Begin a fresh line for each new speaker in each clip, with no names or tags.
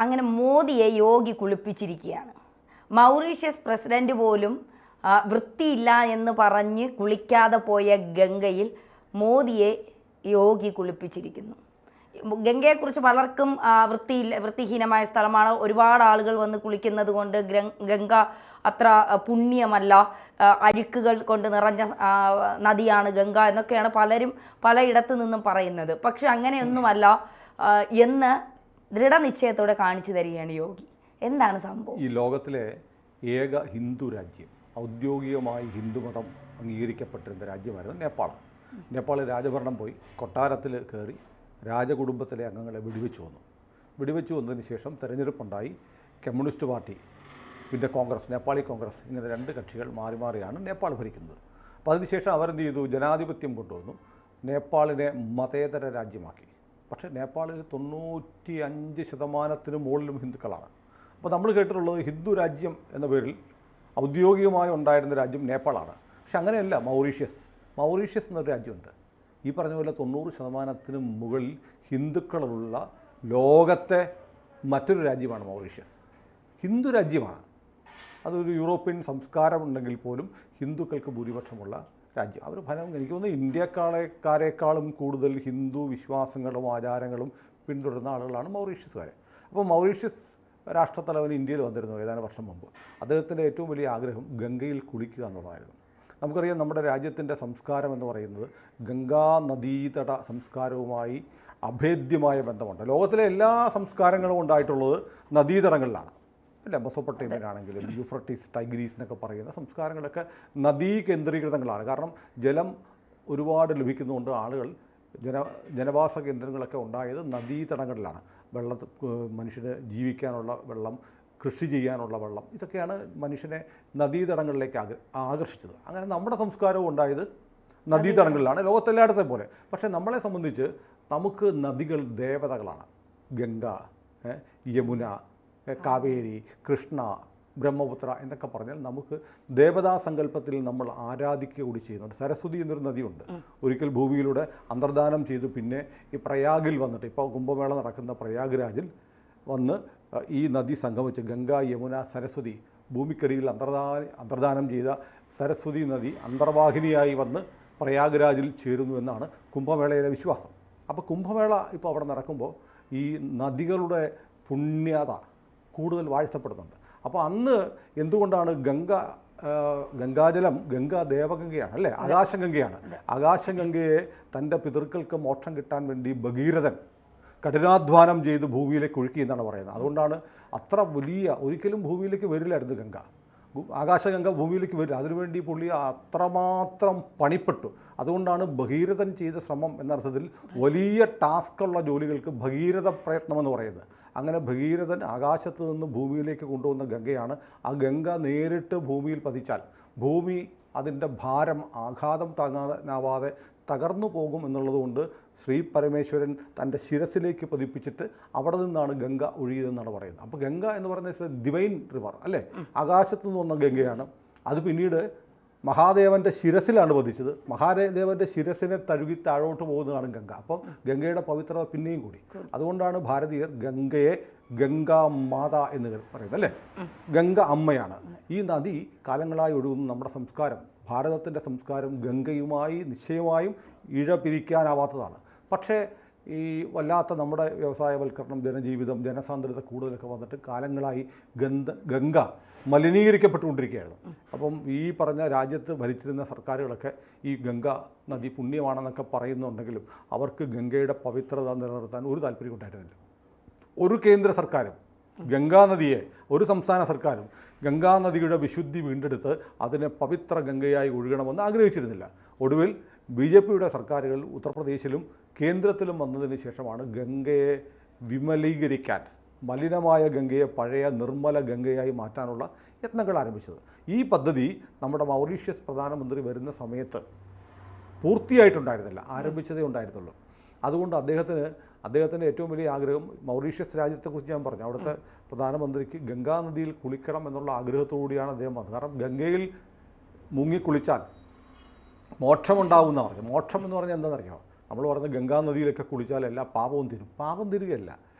അങ്ങനെ മോദിയെ യോഗി കുളിപ്പിച്ചിരിക്കുകയാണ്. Mauritius president പോലും വൃത്തിയില്ല എന്ന് പറഞ്ഞ് കുളിക്കാതെ പോയ ഗംഗയിൽ മോദിയെ യോഗി കുളിപ്പിച്ചിരിക്കുന്നു. ഗംഗയെക്കുറിച്ച് പലർക്കും വൃത്തിഹീനമായ സ്ഥലമാണ്, ഒരുപാട് ആളുകൾ വന്ന് കുളിക്കുന്നത് കൊണ്ട് ഗംഗ അത്ര പുണ്യമല്ല, അഴുക്കുകൾ കൊണ്ട് നിറഞ്ഞ നദിയാണ് ഗംഗ എന്നൊക്കെയാണ് പലരും പലയിടത്തു നിന്നും പറയുന്നത്. പക്ഷെ അങ്ങനെയൊന്നുമല്ല എന്ന് ദൃഢനിശ്ചയത്തോടെ കാണിച്ചു തരികയാണ് യോഗി. എന്താണ് സംഭവം?
ഈ ലോകത്തിലെ ഏക ഹിന്ദു രാജ്യം, ഔദ്യോഗികമായി ഹിന്ദുമതം അംഗീകരിക്കപ്പെട്ടിരുന്ന രാജ്യമായിരുന്നു നേപ്പാൾ. നേപ്പാൾ രാജഭരണം പോയി കൊട്ടാരത്തിൽ കയറി രാജകുടുംബത്തിലെ അംഗങ്ങളെ വെടിവെച്ചു വന്നതിന് ശേഷം തെരഞ്ഞെടുപ്പുണ്ടായി. കമ്മ്യൂണിസ്റ്റ് പാർട്ടി, പിന്നെ കോൺഗ്രസ്, നേപ്പാളി കോൺഗ്രസ്, ഇങ്ങനെ രണ്ട് കക്ഷികൾ മാറി മാറിയാണ് നേപ്പാൾ ഭരിക്കുന്നത്. അപ്പോൾ അതിനുശേഷം അവരെന്ത് ചെയ്തു? ജനാധിപത്യം കൊണ്ടുവന്നു, നേപ്പാളിനെ മതേതര രാജ്യമാക്കി. പക്ഷേ നേപ്പാളിൽ 95% മുകളിലും ഹിന്ദുക്കളാണ്. അപ്പോൾ നമ്മൾ കേട്ടിട്ടുള്ളത് ഹിന്ദു രാജ്യം എന്ന പേരിൽ ഔദ്യോഗികമായി ഉണ്ടായിരുന്ന രാജ്യം നേപ്പാളാണ്. പക്ഷെ അങ്ങനെയല്ല. മൗറീഷ്യസ് എന്നൊരു രാജ്യമുണ്ട്. ഈ പറഞ്ഞ പോലെ 90% മുകളിൽ ഹിന്ദുക്കളുള്ള ലോകത്തെ മറ്റൊരു രാജ്യമാണ് മൗറീഷ്യസ്. ഹിന്ദു രാജ്യമാണ്. അതൊരു യൂറോപ്യൻ സംസ്കാരം ഉണ്ടെങ്കിൽ പോലും ഹിന്ദുക്കൾക്ക് ഭൂരിപക്ഷമുള്ള രാജ്യം. അവർ എനിക്ക് തോന്നുന്നു ഇന്ത്യക്കാരെക്കാളും കൂടുതൽ ഹിന്ദു വിശ്വാസങ്ങളും ആചാരങ്ങളും പിന്തുടരുന്ന ആളുകളാണ് മൗറീഷ്യസുകാർ. അപ്പോൾ മൗറീഷ്യസ് രാഷ്ട്രത്തലവൻ ഇന്ത്യയിൽ വന്നിരുന്നു ഏതാനും വർഷം മുമ്പ്. അദ്ദേഹത്തിൻ്റെ ഏറ്റവും വലിയ ആഗ്രഹം ഗംഗയിൽ കുളിക്കുക എന്നുള്ളതായിരുന്നു. നമുക്കറിയാം, നമ്മുടെ രാജ്യത്തിൻ്റെ സംസ്കാരം എന്ന് പറയുന്നത് ഗംഗാ നദീതട സംസ്കാരവുമായി അഭേദ്യമായ ബന്ധമുണ്ട്. ലോകത്തിലെ എല്ലാ സംസ്കാരങ്ങളും ഉണ്ടായിട്ടുള്ളത് നദീതടങ്ങളിലാണ്, അല്ലേ? മെസൊപ്പൊട്ടേമിയയിലാണെങ്കിലും യൂഫ്രട്ടീസ്, ടൈഗ്രീസ് എന്നൊക്കെ പറയുന്ന സംസ്കാരങ്ങളൊക്കെ നദീ കേന്ദ്രീകൃതങ്ങളാണ്. കാരണം ജലം ഒരുപാട് ലഭിക്കുന്നതുകൊണ്ട് ആളുകൾ ജനവാസ കേന്ദ്രങ്ങളൊക്കെ ഉണ്ടായത് നദീതടങ്ങളിലാണ്. മനുഷ്യന് ജീവിക്കാനുള്ള വെള്ളം, കൃഷി ചെയ്യാനുള്ള വെള്ളം, ഇതൊക്കെയാണ് മനുഷ്യനെ നദീതടങ്ങളിലേക്ക് ആകർഷിച്ചത്. അങ്ങനെ നമ്മുടെ സംസ്കാരവും ഉണ്ടായത് നദീതടങ്ങളിലാണ്, ലോകത്തെല്ലായിടത്തെ പോലെ. പക്ഷേ നമ്മളെ സംബന്ധിച്ച് നമുക്ക് നദികൾ ദേവതകളാണ്. ഗംഗ, യമുന, കാവേരി, കൃഷ്ണ, ബ്രഹ്മപുത്ര എന്നൊക്കെ പറഞ്ഞാൽ നമുക്ക് ദേവതാ സങ്കല്പത്തിൽ നമ്മൾ ആരാധിക്കുക കൂടി ചെയ്യുന്നുണ്ട്. സരസ്വതി എന്നൊരു നദിയുണ്ട്. ഒരിക്കൽ ഭൂമിയിലൂടെ അന്തർദാനം ചെയ്തു പിന്നെ ഈ പ്രയാഗിൽ വന്നിട്ട്, ഇപ്പോൾ കുംഭമേള നടക്കുന്ന പ്രയാഗ്രാജിൽ വന്ന് ഈ നദി സംഗമിച്ച് ഗംഗ, യമുന, സരസ്വതി, ഭൂമിക്കടിയിൽ അന്തർദാനം ചെയ്ത സരസ്വതി നദി അന്തർവാഹിനിയായി വന്ന് പ്രയാഗ്രാജിൽ ചേരുന്നു എന്നാണ് കുംഭമേളയിലെ വിശ്വാസം. അപ്പോൾ കുംഭമേള ഇപ്പോൾ അവിടെ നടക്കുമ്പോൾ ഈ നദികളുടെ പുണ്യത കൂടുതൽ വാഴ്ത്തപ്പെടുന്നുണ്ട്. അപ്പോൾ അന്ന് എന്തുകൊണ്ടാണ് ഗംഗാജലം, ഗംഗ ദേവഗംഗയാണ്, അല്ലേ? ആകാശഗംഗയാണ്. ആകാശഗംഗയെ തൻ്റെ പിതൃക്കൾക്ക് മോക്ഷം കിട്ടാൻ വേണ്ടി ഭഗീരഥൻ കഠിനാധ്വാനം ചെയ്ത് ഭൂമിയിലേക്ക് ഒഴുക്കി എന്നാണ് പറയുന്നത്. അതുകൊണ്ടാണ് അത്ര വലിയ, ഒരിക്കലും ഭൂമിയിലേക്ക് വരില്ലായിരുന്നു ഗംഗ. ആകാശഗംഗ ഭൂമിയിലേക്ക് വരില്ല. അതിനുവേണ്ടി പുള്ളി അത്രമാത്രം പണിപ്പെട്ടു. അതുകൊണ്ടാണ് ഭഗീരഥൻ ചെയ്ത ശ്രമം എന്നർത്ഥത്തിൽ വലിയ ടാസ്കുള്ള ജോലികൾക്ക് ഭഗീരഥ പ്രയത്നമെന്ന് പറയുന്നത്. അങ്ങനെ ഭഗീരഥൻ ആകാശത്ത് നിന്ന് ഭൂമിയിലേക്ക് കൊണ്ടുവന്ന ഗംഗയാണ്. ആ ഗംഗ നേരിട്ട് ഭൂമിയിൽ പതിച്ചാൽ ഭൂമി അതിൻ്റെ ഭാരം, ആഘാതം താങ്ങാനാവാതെ തകർന്നു പോകും എന്നുള്ളതുകൊണ്ട് ശ്രീ പരമേശ്വരൻ തൻ്റെ ശിരസിലേക്ക് പതിപ്പിച്ചിട്ട് അവിടെ നിന്നാണ് ഗംഗ ഒഴുകിയതെന്നാണ് പറയുന്നത്. അപ്പോൾ ഗംഗ എന്ന് പറയുന്നത് ഡിവൈൻ റിവർ, അല്ലേ? ആകാശത്തു നിന്ന് വന്ന ഗംഗയാണ്. അത് പിന്നീട് മഹാദേവൻ്റെ ശിരസിലാണ് പതിച്ചത്. മഹാദേവൻ്റെ ശിരസിനെ തഴുകി താഴോട്ട് പോകുന്നതാണ് ഗംഗ. അപ്പം ഗംഗയുടെ പവിത്രത പിന്നെയും കൂടി. അതുകൊണ്ടാണ് ഭാരതീയർ ഗംഗയെ ഗംഗാ മാത എന്ന് പറയുന്നത്, അല്ലേ? ഗംഗ അമ്മയാണ്. ഈ നദി കാലങ്ങളായി ഒഴുകുന്ന നമ്മുടെ സംസ്കാരം, ഭാരതത്തിൻ്റെ സംസ്കാരം ഗംഗയുമായി നിശ്ചയമായും പിരിക്കാനാവാത്തതാണ്. പക്ഷേ ഈ വല്ലാത്ത നമ്മുടെ വ്യവസായവൽക്കരണം, ജനജീവിതം, ജനസാന്ദ്രത കൂടുതലൊക്കെ വന്നിട്ട് കാലങ്ങളായി ഗംഗ മലിനീകരിക്കപ്പെട്ടുകൊണ്ടിരിക്കുകയായിരുന്നു. അപ്പം ഈ പറഞ്ഞ രാജ്യത്ത് ഭരിച്ചിരുന്ന സർക്കാരുകളൊക്കെ ഈ ഗംഗ നദി പുണ്യമാണെന്നൊക്കെ പറയുന്നുണ്ടെങ്കിലും അവർക്ക് ഗംഗയുടെ പവിത്രത നിലനിർത്താൻ ഒരു താല്പര്യം ഉണ്ടായിരുന്നില്ല. ഒരു കേന്ദ്ര സർക്കാരും ഗംഗാനദിയെ, ഒരു സംസ്ഥാന സർക്കാരും ഗംഗാനദിയുടെ വിശുദ്ധി വീണ്ടെടുത്ത് അതിനെ പവിത്ര ഗംഗയായി ഒഴുകണമെന്ന് ആഗ്രഹിച്ചിരുന്നില്ല. ഒടുവിൽ BJPയുടെ സർക്കാരുകൾ ഉത്തർപ്രദേശിലും കേന്ദ്രത്തിലും വന്നതിന് ശേഷമാണ് ഗംഗയെ വിമലീകരിക്കാൻ, മലിനമായ ഗംഗയെ പഴയ നിർമ്മല ഗംഗയായി മാറ്റാനുള്ള യത്നങ്ങൾ ആരംഭിച്ചത്. ഈ പദ്ധതി നമ്മുടെ മൗറീഷ്യസ് പ്രധാനമന്ത്രി വരുന്ന സമയത്ത് പൂർത്തിയായിട്ടുണ്ടായിരുന്നില്ല, ആരംഭിച്ചതേ ഉണ്ടായിരുന്നുള്ളൂ. അതുകൊണ്ട് അദ്ദേഹത്തിൻ്റെ ഏറ്റവും വലിയ ആഗ്രഹം, മൗറീഷ്യസ് രാജ്യത്തെക്കുറിച്ച് ഞാൻ പറഞ്ഞു, അവിടുത്തെ പ്രധാനമന്ത്രിക്ക് ഗംഗാനദിയിൽ കുളിക്കണം എന്നുള്ള ആഗ്രഹത്തോടുകൂടിയാണ് അദ്ദേഹം വന്നത്. കാരണം ഗംഗയിൽ മുങ്ങിക്കുളിച്ചാൽ മോക്ഷമുണ്ടാവുമെന്ന് പറഞ്ഞു. മോക്ഷം എന്ന് പറഞ്ഞാൽ എന്താണെന്നറിയാമോ? നമ്മൾ പറഞ്ഞ ഗംഗാനദിയിലൊക്കെ കുളിച്ചാൽ എല്ലാ പാപവും തീരും. പാപം തീരുകയല്ല,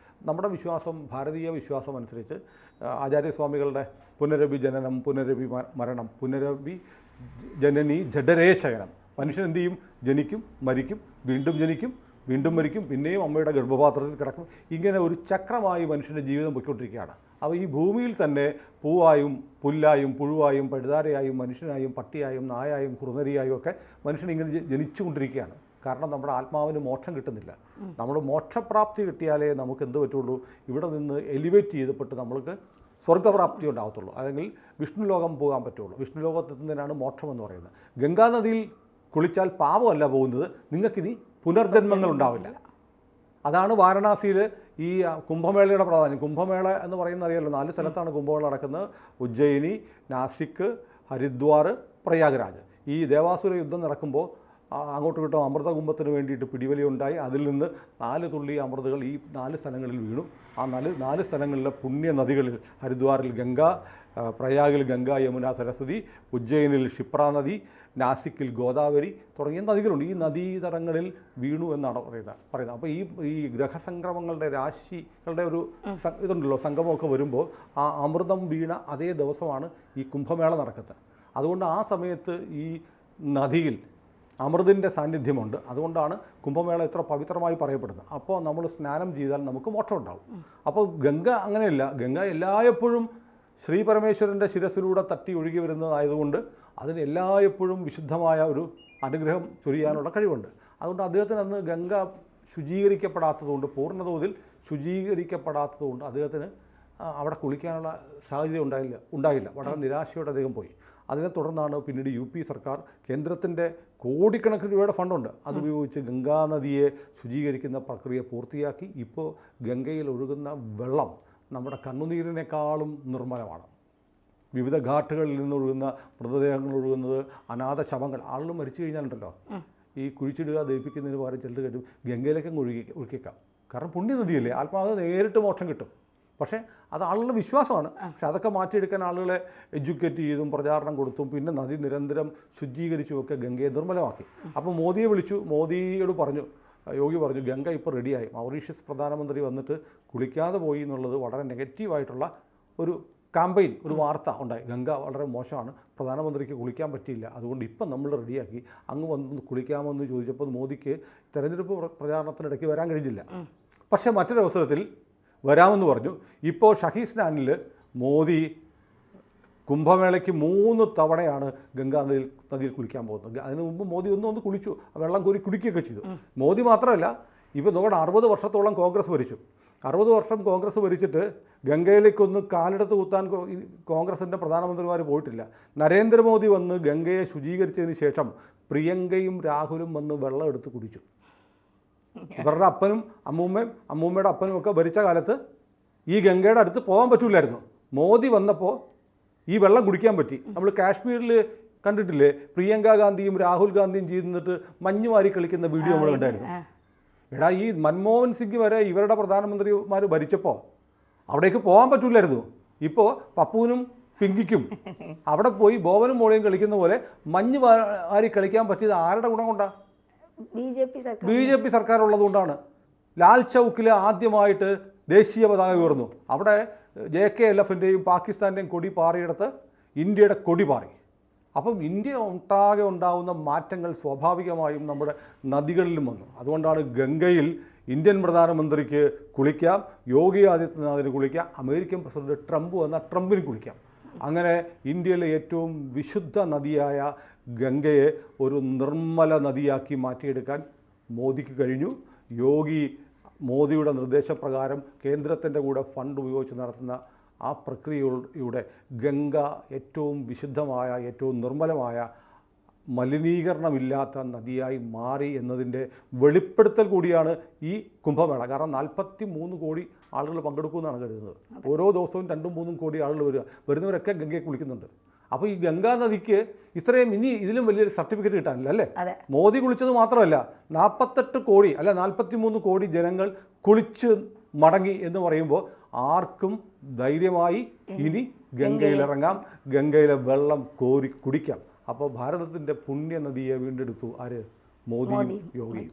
നമ്മുടെ വിശ്വാസം, ഭാരതീയ വിശ്വാസം അനുസരിച്ച് ആചാര്യസ്വാമികളുടെ പുനരഭി ജനനം, പുനരഭി മരണം, പുനരഭി ജനനി ജഡരേശയനം. മനുഷ്യൻ എന്ത് ചെയ്യും? ജനിക്കും, മരിക്കും, വീണ്ടും ജനിക്കും, വീണ്ടും മരിക്കും, പിന്നെയും അമ്മയുടെ ഗർഭപാത്രത്തിൽ കിടക്കും. ഇങ്ങനെ ഒരു ചക്രമായി മനുഷ്യൻ്റെ ജീവിതം പൊയ്ക്കൊണ്ടിരിക്കുകയാണ്. അപ്പോൾ ഈ ഭൂമിയിൽ തന്നെ പൂവായും പുല്ലായും പുഴുവായും പഴുതാരയായും മനുഷ്യനായും പട്ടിയായും നായായും കുറുനരിയായും ഒക്കെ മനുഷ്യൻ ഇങ്ങനെ ജനിച്ചുകൊണ്ടിരിക്കുകയാണ്. കാരണം നമ്മുടെ ആത്മാവിന് മോക്ഷം കിട്ടുന്നില്ല. നമ്മൾ മോക്ഷപ്രാപ്തി കിട്ടിയാലേ നമുക്ക് എന്ത് പറ്റുള്ളൂ? ഇവിടെ നിന്ന് എലിവേറ്റ് ചെയ്തപ്പെട്ട് നമ്മൾക്ക് സ്വർഗ്ഗപ്രാപ്തി ഉണ്ടാകത്തുള്ളൂ, അല്ലെങ്കിൽ വിഷ്ണു ലോകം പോകാൻ പറ്റുള്ളൂ. വിഷ്ണു ലോകത്തെത്തുന്നതിനാണ് മോക്ഷം എന്ന് പറയുന്നത്. ഗംഗാനദിയിൽ കുളിച്ചാൽ പാപമല്ല പോകുന്നത്, നിങ്ങൾക്കിനി പുനർജന്മങ്ങൾ ഉണ്ടാവില്ല. അതാണ് വാരണാസിയിൽ ഈ കുംഭമേളയുടെ പ്രാധാന്യം. കുംഭമേള എന്ന് പറയുന്നത് അറിയാമല്ലോ, 4 സ്ഥലത്താണ് കുംഭമേള നടക്കുന്നത്. ഉജ്ജയിനി, നാസിക്, ഹരിദ്വാർ, പ്രയാഗ്രാജ്. ഈ ദേവാസുര യുദ്ധം നടക്കുമ്പോൾ അങ്ങോട്ടും ഇങ്ങോട്ടും അമൃതകുംഭത്തിന് വേണ്ടിയിട്ട് പിടിവലി ഉണ്ടായി. അതിൽ നിന്ന് 4 തുള്ളി അമൃതകൾ ഈ 4 സ്ഥലങ്ങളിൽ വീണു. ആ 4 സ്ഥലങ്ങളിലെ പുണ്യ നദികളിൽ, ഹരിദ്വാറിൽ ഗംഗ, പ്രയാഗിൽ ഗംഗ, യമുന, സരസ്വതി, ഉജ്ജയിനിൽ ക്ഷിപ്ര നദി, നാസിക്കിൽ ഗോദാവരി തുടങ്ങിയ നദികളുണ്ട്. ഈ നദീതടങ്ങളിൽ വീണു എന്നാണ് പറയുന്നത്. അപ്പോൾ ഈ ഗ്രഹസംക്രമങ്ങളുടെ രാശികളുടെ ഒരു ഇതുണ്ടല്ലോ, സംഗമമൊക്കെ വരുമ്പോൾ ആ അമൃതം വീണ അതേ ദിവസമാണ് ഈ കുംഭമേള നടക്കുന്നത്. അതുകൊണ്ട് ആ സമയത്ത് ഈ നദിയിൽ അമൃതിൻ്റെ സാന്നിധ്യമുണ്ട്. അതുകൊണ്ടാണ് കുംഭമേള ഇത്ര പവിത്രമായി പറയപ്പെടുന്നത്. അപ്പോൾ നമ്മൾ സ്നാനം ചെയ്താൽ നമുക്ക് മോക്ഷം ഉണ്ടാവും. അപ്പോൾ ഗംഗ അങ്ങനെയല്ല. ഗംഗ എല്ലായ്പ്പോഴും ശ്രീ പരമേശ്വരൻ്റെ ശിരസിലൂടെ തട്ടി ഒഴുകി വരുന്നതായതുകൊണ്ട് അതിന് എല്ലായ്പ്പോഴും വിശുദ്ധമായ ഒരു അനുഗ്രഹം ചൊരിയാനുള്ള കഴിവുണ്ട്. അതുകൊണ്ട് അദ്ദേഹത്തിന് അന്ന് ഗംഗ ശുചീകരിക്കപ്പെടാത്തതുകൊണ്ട്, പൂർണ്ണതോതിൽ ശുചീകരിക്കപ്പെടാത്തതുകൊണ്ട് അദ്ദേഹത്തിന് അവിടെ കുളിക്കാനുള്ള സാഹചര്യം ഉണ്ടായില്ല. വളരെ നിരാശയോടെ അദ്ദേഹം പോയി. അതിനെ തുടർന്നാണ് പിന്നീട് UP സർക്കാർ, കേന്ദ്രത്തിൻ്റെ കോടിക്കണക്കിന് രൂപയുടെ ഫണ്ടുണ്ട്, അതുപയോഗിച്ച് ഗംഗാനദിയെ ശുചീകരിക്കുന്ന പ്രക്രിയ പൂർത്തിയാക്കി. ഇപ്പോൾ ഗംഗയിൽ ഒഴുകുന്ന വെള്ളം നമ്മുടെ കണ്ണുനീരിനേക്കാളും നിർമ്മലമാണ്. വിവിധ ഘാട്ടുകളിൽ നിന്നൊഴുകുന്ന മൃതദേഹങ്ങൾ ഒഴുകുന്നത്, അനാഥ ശവങ്ങൾ, ആളുകൾ മരിച്ചു കഴിഞ്ഞാലുണ്ടല്ലോ ഈ കുഴിച്ചിടുക, ദഹിപ്പിക്കുന്നതിന് പകരം ചിലർ കേട്ടും ഗംഗയിലേക്കും ഒഴുക്കിക്കാം. കാരണം പുണ്യനദിയല്ലേ, ആത്മാവ് നേരിട്ട് മോക്ഷം കിട്ടും. പക്ഷേ അത് ആളുകളുടെ വിശ്വാസമാണ്. പക്ഷെ അതൊക്കെ മാറ്റിയെടുക്കാൻ ആളുകളെ എഡ്യൂക്കേറ്റ് ചെയ്തും പ്രചാരണം കൊടുത്തും പിന്നെ നദി നിരന്തരം ശുചീകരിച്ചുമൊക്കെ ഗംഗയെ നിർമ്മലമാക്കി. അപ്പോൾ മോദിയെ വിളിച്ചു. മോദിയോട് പറഞ്ഞു, യോഗി പറഞ്ഞു, ഗംഗ ഇപ്പോൾ റെഡിയായി. മൗറീഷ്യസ് പ്രധാനമന്ത്രി വന്നിട്ട് കുളിക്കാതെ പോയി എന്നുള്ളത് വളരെ നെഗറ്റീവായിട്ടുള്ള ഒരു കാമ്പയിൻ, ഒരു വാർത്ത ഉണ്ടായി. ഗംഗ വളരെ മോശമാണ്, പ്രധാനമന്ത്രിക്ക് കുളിക്കാൻ പറ്റിയില്ല, അതുകൊണ്ട് ഇപ്പം നമ്മൾ റെഡിയാക്കി, അങ്ങ് വന്ന് കുളിക്കാമെന്ന് ചോദിച്ചപ്പോൾ മോദിക്ക് തെരഞ്ഞെടുപ്പ് പ്രചാരണത്തിനിടയ്ക്ക് വരാൻ കഴിഞ്ഞില്ല. പക്ഷേ മറ്റൊരവസരത്തിൽ വരാമെന്ന് പറഞ്ഞു. ഇപ്പോൾ ഷഹീസ്നാനിൽ മോദി കുംഭമേളയ്ക്ക് 3 തവണയാണ് നദിയിൽ കുളിക്കാൻ പോകുന്നത്. അതിന് മുമ്പ് മോദി ഒന്ന് കുളിച്ചു, വെള്ളം കോരി കുടിക്കുകയൊക്കെ ചെയ്തു. മോദി മാത്രമല്ല, ഇപ്പോൾ നോക്കണം, 60 വർഷത്തോളം കോൺഗ്രസ് ഭരിച്ചു. 60 വർഷം കോൺഗ്രസ് ഭരിച്ചിട്ട് ഗംഗയിലേക്കൊന്ന് കാലെടുത്ത് കുത്താൻ കോൺഗ്രസിൻ്റെ പ്രധാനമന്ത്രിമാർ പോയിട്ടില്ല. നരേന്ദ്രമോദി വന്ന് ഗംഗയെ ശുചീകരിച്ചതിന് ശേഷം പ്രിയങ്കയും രാഹുലും വന്ന് വെള്ളം എടുത്ത് കുടിച്ചു. ഇവരുടെ അപ്പനും അമ്മൂമ്മയുടെ അപ്പനും ഒക്കെ ഭരിച്ച കാലത്ത് ഈ ഗംഗയുടെ അടുത്ത് പോകാൻ പറ്റില്ലായിരുന്നു. മോദി വന്നപ്പോൾ ഈ വെള്ളം കുടിക്കാൻ പറ്റി. നമ്മൾ കാശ്മീരിൽ കണ്ടിട്ടില്ലേ, പ്രിയങ്ക ഗാന്ധിയും രാഹുൽ ഗാന്ധിയും ചെയ്യുന്നിട്ട് മഞ്ഞ് വാരി കളിക്കുന്ന വീഡിയോ നമ്മൾ കണ്ടായിരുന്നു. എടാ, ഈ മൻമോഹൻ സിംഗ് വരെ ഇവരുടെ പ്രധാനമന്ത്രിമാർ ഭരിച്ചപ്പോൾ അവിടേക്ക് പോകാൻ പറ്റില്ലായിരുന്നു. ഇപ്പോൾ പപ്പുവിനും പിങ്കിക്കും അവിടെ പോയി ബോബനും മോളയും കളിക്കുന്ന പോലെ മഞ്ഞ് വാരി കളിക്കാൻ പറ്റിയത് ആരുടെ ഗുണം കൊണ്ടാണ്? BJP സർക്കാർ ഉള്ളതുകൊണ്ടാണ്. ലാൽ ചൗക്കിൽ ആദ്യമായിട്ട് ദേശീയ പതാക ഉയർന്നു. അവിടെ JKLFൻ്റെയും പാകിസ്ഥാൻ്റെയും കൊടി പാറിയെടുത്ത് ഇന്ത്യയുടെ കൊടി പാറി. അപ്പം ഇന്ത്യ ഒട്ടാകെ ഉണ്ടാകുന്ന മാറ്റങ്ങൾ സ്വാഭാവികമായും നമ്മുടെ നദികളിലും വന്നു. അതുകൊണ്ടാണ് ഗംഗയിൽ ഇന്ത്യൻ പ്രധാനമന്ത്രിക്ക് കുളിക്കാം, യോഗി ആദിത്യനാഥിന് കുളിക്കാം, അമേരിക്കൻ പ്രസിഡന്റ് ട്രംപ് വന്ന ട്രംപിന് കുളിക്കാം. അങ്ങനെ ഇന്ത്യയിലെ ഏറ്റവും വിശുദ്ധ നദിയായ ഗംഗയെ ഒരു നിർമ്മല നദിയാക്കി മാറ്റിയെടുക്കാൻ മോദിക്ക് കഴിഞ്ഞു. മോദിയുടെ നിർദ്ദേശപ്രകാരം കേന്ദ്രത്തിൻ്റെ കൂടെ ഫണ്ട് ഉപയോഗിച്ച് നടത്തുന്ന ആ പ്രക്രിയയുടെ ഗംഗ ഏറ്റവും വിശുദ്ധമായ, ഏറ്റവും നിർമ്മലമായ, മലിനീകരണമില്ലാത്ത നദിയായി മാറി എന്നതിൻ്റെ വെളിപ്പെടുത്തൽ കൂടിയാണ് ഈ കുംഭമേള. കാരണം 43 കോടി ആളുകൾ പങ്കെടുക്കുമെന്നാണ് കരുതുന്നത്. ഓരോ ദിവസവും 2-3 കോടി ആളുകൾ വരുന്നവരൊക്കെ ഗംഗയെ കുളിക്കുന്നുണ്ട്. അപ്പോൾ ഈ ഗംഗാ നദിക്ക് ഇത്രയും ഇനി ഇതിലും വലിയൊരു സർട്ടിഫിക്കറ്റ് കിട്ടാനില്ല അല്ലേ? മോദി കുളിച്ചത് മാത്രമല്ല, 48 കോടി അല്ല 43 കോടി ജനങ്ങൾ കുളിച്ച് മടങ്ങി എന്ന് പറയുമ്പോൾ ആർക്കും ധൈര്യമായി ഇനി ഗംഗയിലിറങ്ങാം, ഗംഗയിലെ വെള്ളം കോരി കുടിക്കാം. അപ്പോൾ ഭാരതത്തിൻ്റെ പുണ്യ നദിയെ വീണ്ടെടുത്തു ആര്? മോദിയും യോഗിയും.